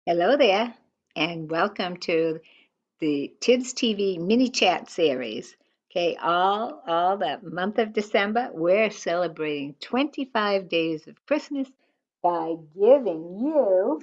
Hello there, and welcome to the TIBS TV mini chat series. Okay, all the month of December, we're celebrating 25 days of Christmas by giving you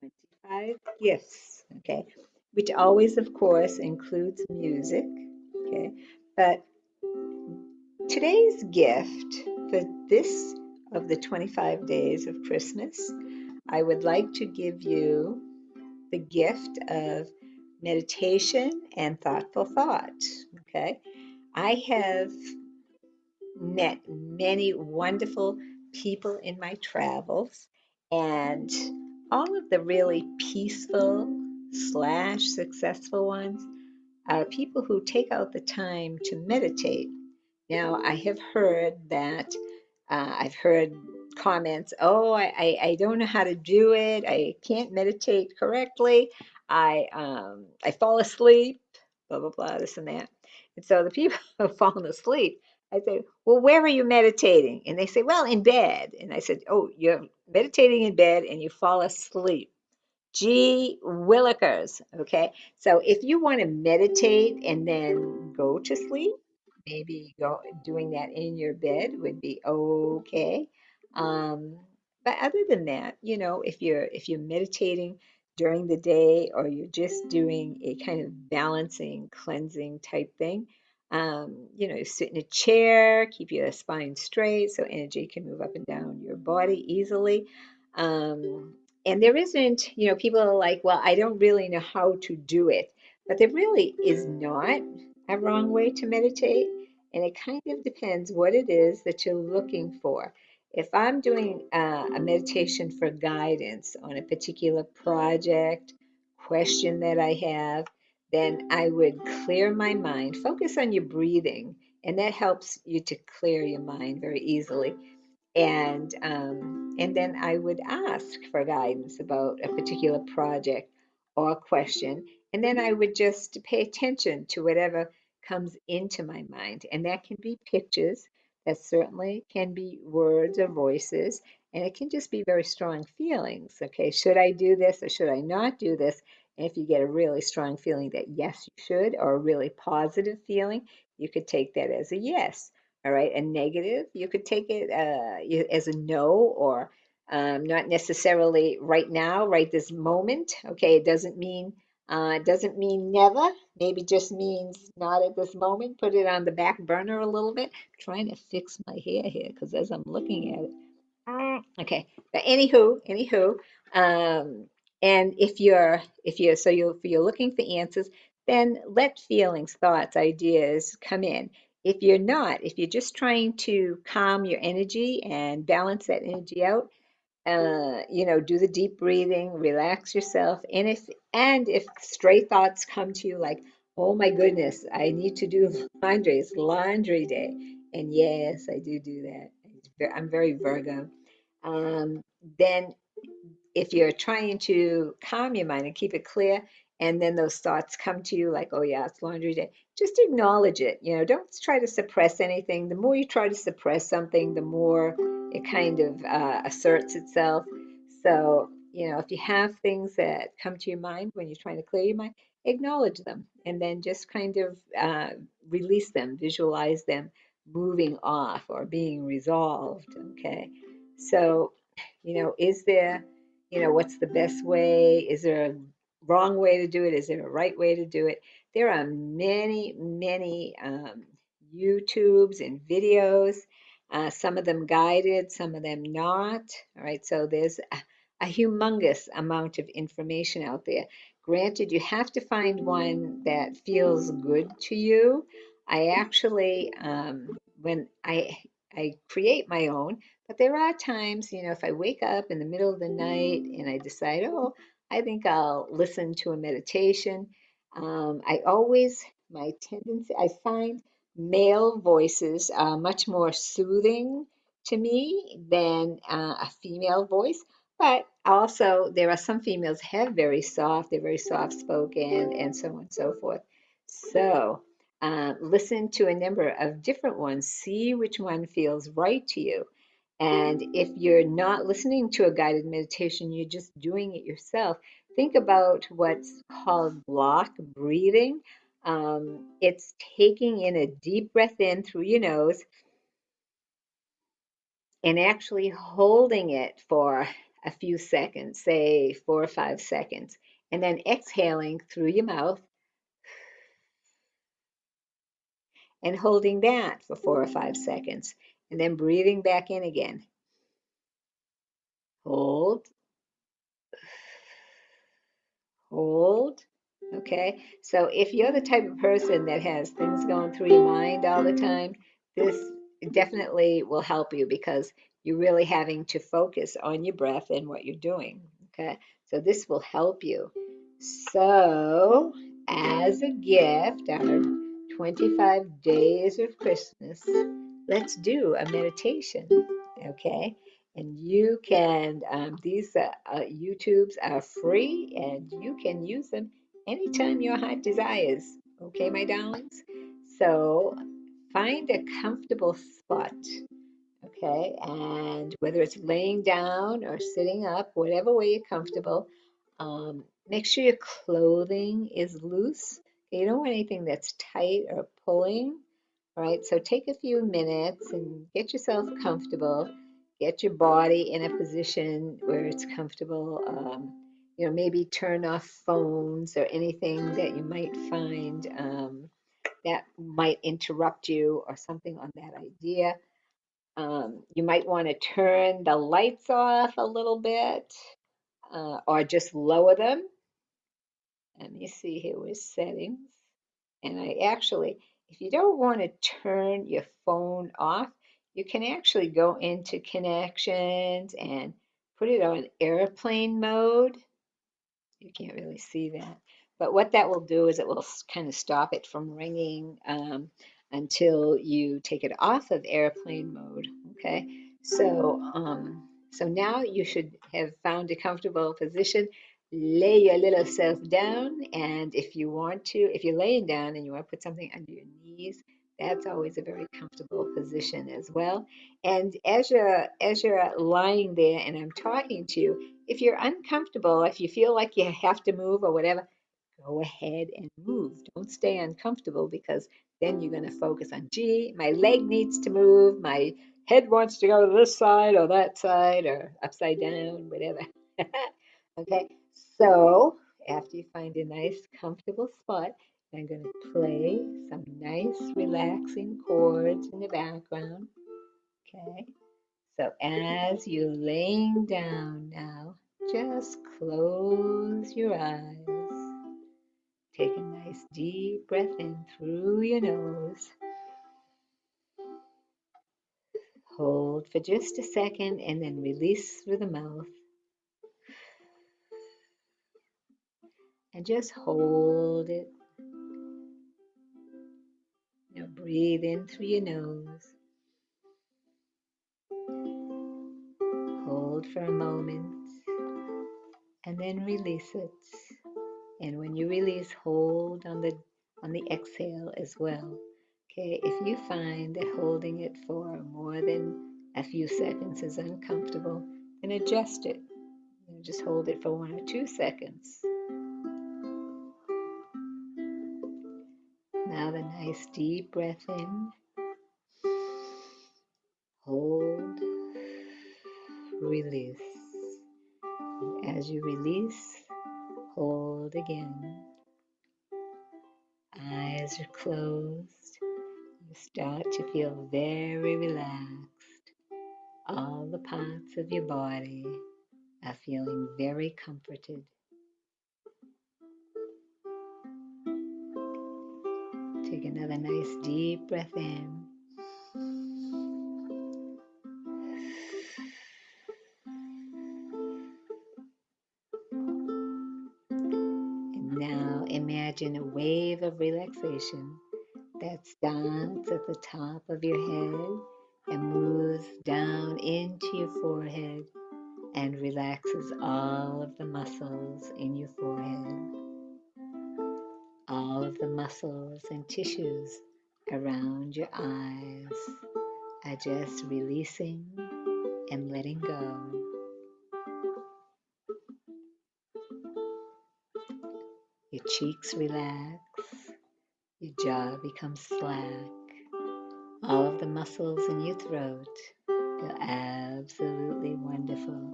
25 gifts. Okay, which always, of course, includes music. Okay, but today's gift for this of the 25 days of Christmas, I would like to give you the gift of meditation and thoughtful thought. Okay. I have met many wonderful people in my travels, and all of the really peaceful slash successful ones are people who take out the time to meditate. Now, I have heard that I've heard comments, oh, I don't know how to do it. I can't meditate correctly. I fall asleep, blah, blah, blah, this and that. And so the people who have fallen asleep, I say, well, where are you meditating? And they say, well, in bed. And I said, oh, you're meditating in bed and you fall asleep. Gee willikers. Okay. So if you want to meditate and then go to sleep, maybe doing that in your bed would be okay. Um, but other than that, if you're meditating during the day or you're just doing a kind of balancing, cleansing type thing, sit in a chair, keep your spine straight so energy can move up and down your body easily. Um, and there isn't, people are like, well, I don't really know how to do it. But there really is not a wrong way to meditate. And it kind of depends what it is that you're looking for. If I'm doing a meditation for guidance on a particular project, question that I have, then I would clear my mind, focus on your breathing, and that helps you to clear your mind very easily. And then I would ask for guidance about a particular project or question, and then I would just pay attention to whatever comes into my mind, and that can be pictures, that certainly can be words or voices, and it can just be very strong feelings. Okay, should I do this or should I not do this? And if you get a really strong feeling that yes, you should, or a really positive feeling, you could take that as a yes. All right, a negative, you could take it as a no, or not necessarily right now, right this moment. Okay, it doesn't mean never. Maybe just means not at this moment. Put it on the back burner a little bit. Trying to fix my hair here because as I'm looking at it, okay. But anywho, um, and if you're looking for answers, then let feelings, thoughts, ideas come in. If you're not, if you're just trying to calm your energy and balance that energy out, do the deep breathing, relax yourself, and if stray thoughts come to you like, oh my goodness, I need to do laundry. It's laundry day, and yes, I do that. I'm very Virgo. um, then if you're trying to calm your mind and keep it clear, and then those thoughts come to you like, oh yeah, it's laundry day, just acknowledge it. Don't try to suppress anything. The more you try to suppress something, the more it kind of asserts itself. So, if you have things that come to your mind when you're trying to clear your mind, acknowledge them and then just kind of release them, visualize them moving off or being resolved. Okay. So, is there, what's the best way? Is there a wrong way to do it? Is there a right way to do it? There are many, many YouTubes and videos, some of them guided, some of them not. All right, so there's a humongous amount of information out there. Granted, you have to find one that feels good to you. I actually, when I create my own, but there are times, if I wake up in the middle of the night and I decide, oh, I think I'll listen to a meditation. My tendency, I find male voices are much more soothing to me than a female voice. But also, there are some females have they're very soft spoken, and so on and so forth. So, listen to a number of different ones, see which one feels right to you. And if you're not listening to a guided meditation, you're just doing it yourself, think about what's called block breathing. It's taking in a deep breath in through your nose and actually holding it for a few seconds, say 4 or 5 seconds, and then exhaling through your mouth and holding that for 4 or 5 seconds, and then breathing back in again. Hold, hold. Okay, so if you're the type of person that has things going through your mind all the time, this definitely will help you because you're really having to focus on your breath and what you're doing. Okay, so this will help you. So, as a gift, our 25 days of Christmas, let's do a meditation. Okay, and you can, these YouTubes are free and you can use them anytime your heart desires. Okay, my darlings? So find a comfortable spot, okay? And whether it's laying down or sitting up, whatever way you're comfortable, make sure your clothing is loose. Okay, you don't want anything that's tight or pulling. All right, so take a few minutes and get yourself comfortable. Get your body in a position where it's comfortable. Maybe turn off phones or anything that you might find that might interrupt you or something on that idea. You might want to turn the lights off a little bit or just lower them. Let me see here with settings. And I actually, if you don't want to turn your phone off, you can actually go into connections and put it on airplane mode. You can't really see that. But what that will do is it will kind of stop it from ringing until you take it off of airplane mode. Okay. So now you should have found a comfortable position. Lay your little self down, and if you want to, if you're laying down and you want to put something under your knees, that's always a very comfortable position as well. And as you're lying there and I'm talking to you, if you're uncomfortable, if you feel like you have to move or whatever, go ahead and move. Don't stay uncomfortable because then you're going to focus on, gee, my leg needs to move, my head wants to go to this side or that side or upside down, whatever. Okay, so after you find a nice, comfortable spot, I'm going to play some nice, relaxing chords in the background. Okay. So as you're laying down now, just close your eyes. Take a nice deep breath in through your nose. Hold for just a second and then release through the mouth. And just hold it. Now breathe in through your nose. Hold for a moment and then release it. And when you release, hold on the exhale as well. Okay, if you find that holding it for more than a few seconds is uncomfortable, then adjust it. Just hold it for 1 or 2 seconds. Now the nice deep breath in. Hold, release. As you release, hold again. Eyes are closed. You start to feel very relaxed. All the parts of your body are feeling very comforted. Take another nice deep breath in. And now imagine a wave of relaxation that starts at the top of your head and moves down into your forehead and relaxes all of the muscles in your forehead, all of the muscles and tissues around your eyes are just releasing and letting go. Your cheeks relax, your jaw becomes slack. All of the muscles in your throat feel absolutely wonderful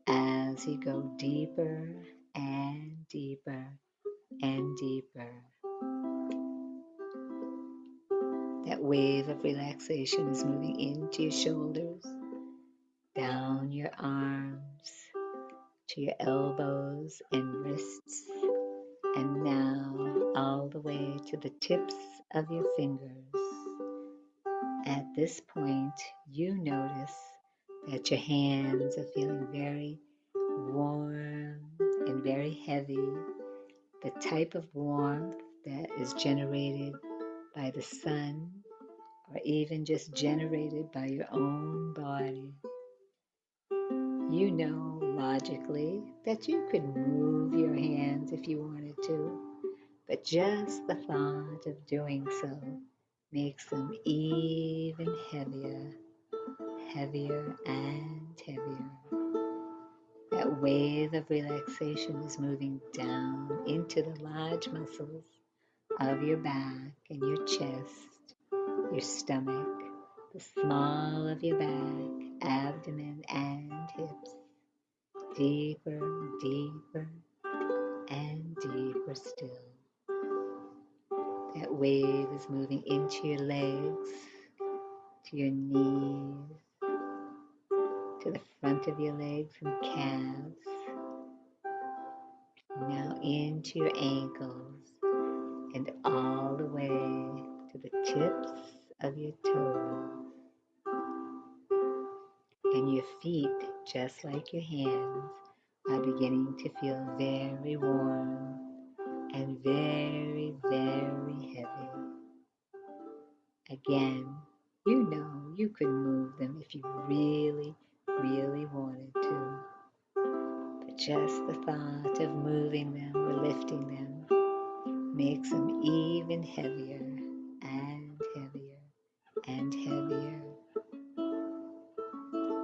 as you go deeper and deeper and deeper. That wave of relaxation is moving into your shoulders, down your arms, to your elbows and wrists, and now all the way to the tips of your fingers. At this point, you notice that your hands are feeling very warm and very heavy, the type of warmth that is generated by the sun or even just generated by your own body. You know logically that you could move your hands if you wanted to, but just the thought of doing so makes them even heavier, heavier and heavier. That wave of relaxation is moving down into the large muscles of your back and your chest, your stomach, the small of your back, abdomen, and hips. Deeper, deeper, and deeper still. That wave is moving into your legs, to your knees, to the front of your legs and calves, now into your ankles, and all the way to the tips of your toes. And your feet, just like your hands, are beginning to feel very warm and very, very heavy. Again, you know you could move them if you really, really wanted to. But just the thought of moving them or lifting them makes them even heavier and heavier and heavier.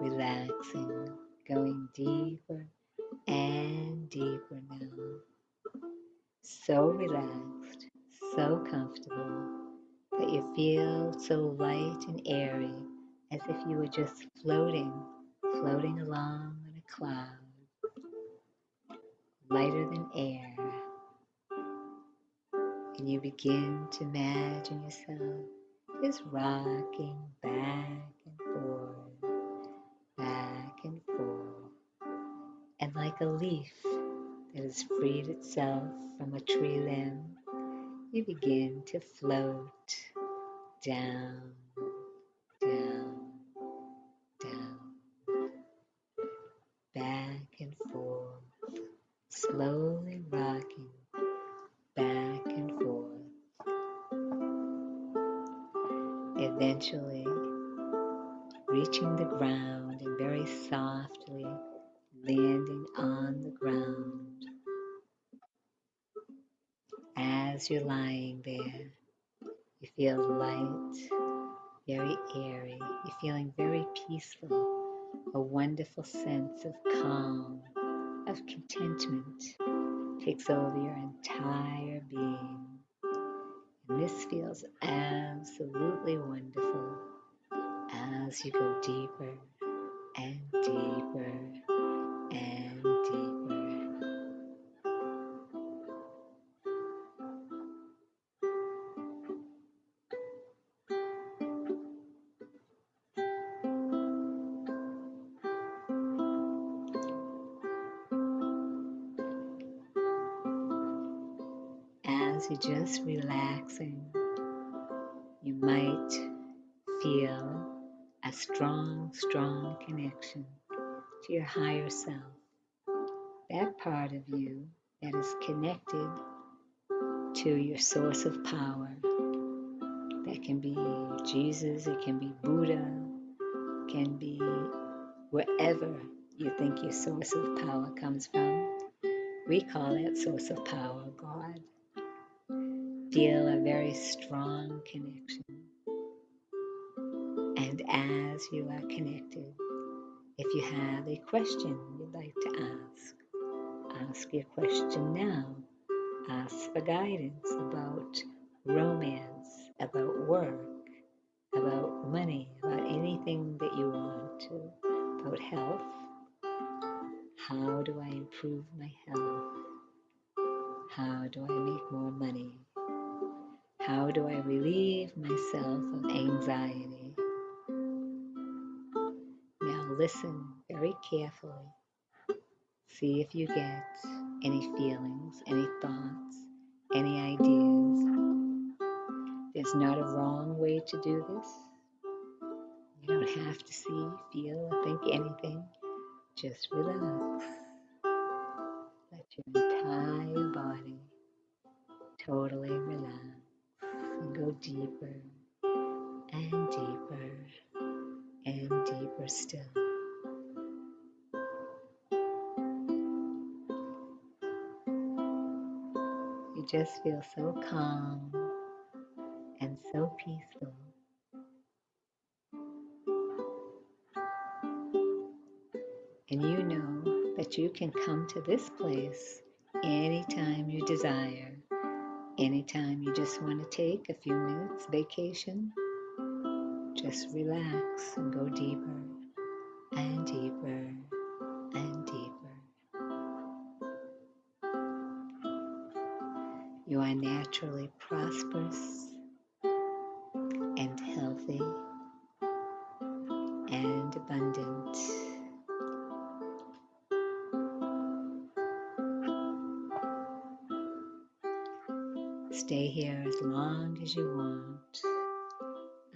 Relaxing, going deeper and deeper now. So relaxed, so comfortable that you feel so light and airy as if you were just floating along on a cloud, lighter than air. And you begin to imagine yourself just rocking back and forth, back and forth. And like a leaf that has freed itself from a tree limb, you begin to float down, down, down, back and forth, slowly rocking back and forth. Eventually reaching the ground and very softly landing on the ground. As you're lying there, you feel light, very airy. You're feeling very peaceful, a wonderful sense of calm, of contentment takes over your entire being. And this feels absolutely wonderful as you go deeper and deeper and deeper. As you're just relaxing, you might feel a strong, strong connection to your higher self. That part of you that is connected to your source of power. That can be Jesus, it can be Buddha, it can be wherever you think your source of power comes from. We call that source of power God. Feel a very strong connection. And as you are connected, If you have a question you'd like to ask your question now. Ask for guidance about romance, about work, about money, about anything that you want to, about health. How do I improve my health? How do I make more money? How do I relieve myself of anxiety? Now listen very carefully. See if you get any feelings, any thoughts, any ideas. There's not a wrong way to do this. You don't have to see, feel, or think anything. Just relax. Let your entire body totally relax and go deeper and deeper and deeper still. You just feel so calm and so peaceful. And you know that you can come to this place anytime you desire, anytime you just want to take a few minutes vacation. Just relax and go deeper and deeper and deeper. You are naturally prosperous and healthy and abundant. Stay here as long as you want.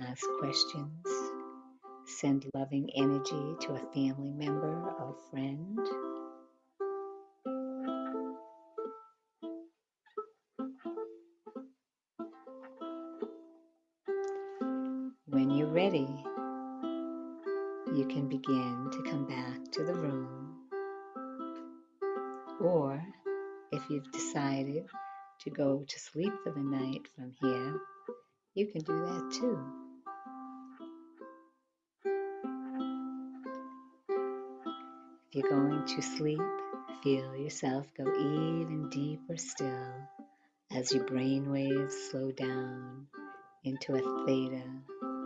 Ask questions. Send loving energy to a family member or friend. When you're ready, you can begin to come back to the room. Or if you've decided to go to sleep for the night from here, you can do that too. If you're going to sleep, feel yourself go even deeper still as your brain waves slow down into a theta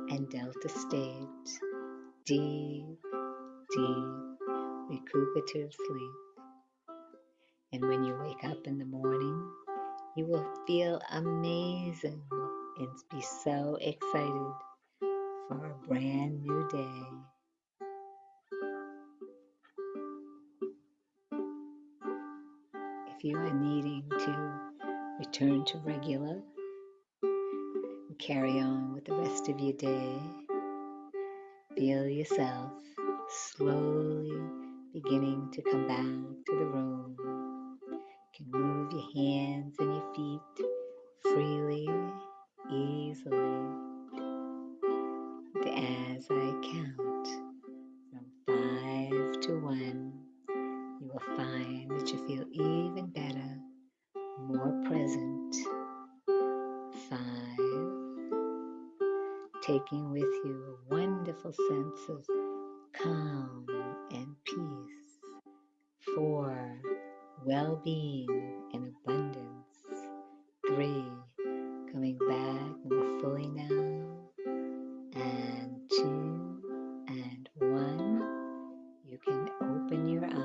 and delta state. Deep, deep, recuperative sleep. And when you wake up in the morning, you will feel amazing and be so excited for a brand new day. If you are needing to return to regular and carry on with the rest of your day, feel yourself slowly beginning to come back to the room. You can move your hands and your feet freely, easily. And as I count from 5 to 1, you will find that you feel even better, more present. 5, taking with you a wonderful sense of calm and peace. 4, well-being and abundance. 3, coming back more fully now. And 2 and 1, you can open your eyes.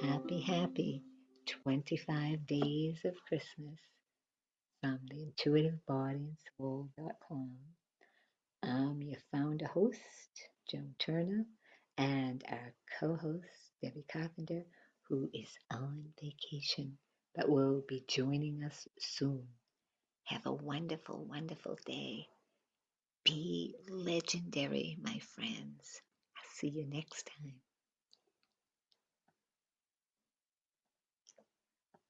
Happy, happy 25 days of Christmas from the intuitivebodyandsoul.com. I'm your founder host, Joan Turner, and our co-host, Debbie Carpenter, who is on vacation, but will be joining us soon. Have a wonderful, wonderful day. Be legendary, my friends. I'll see you next time.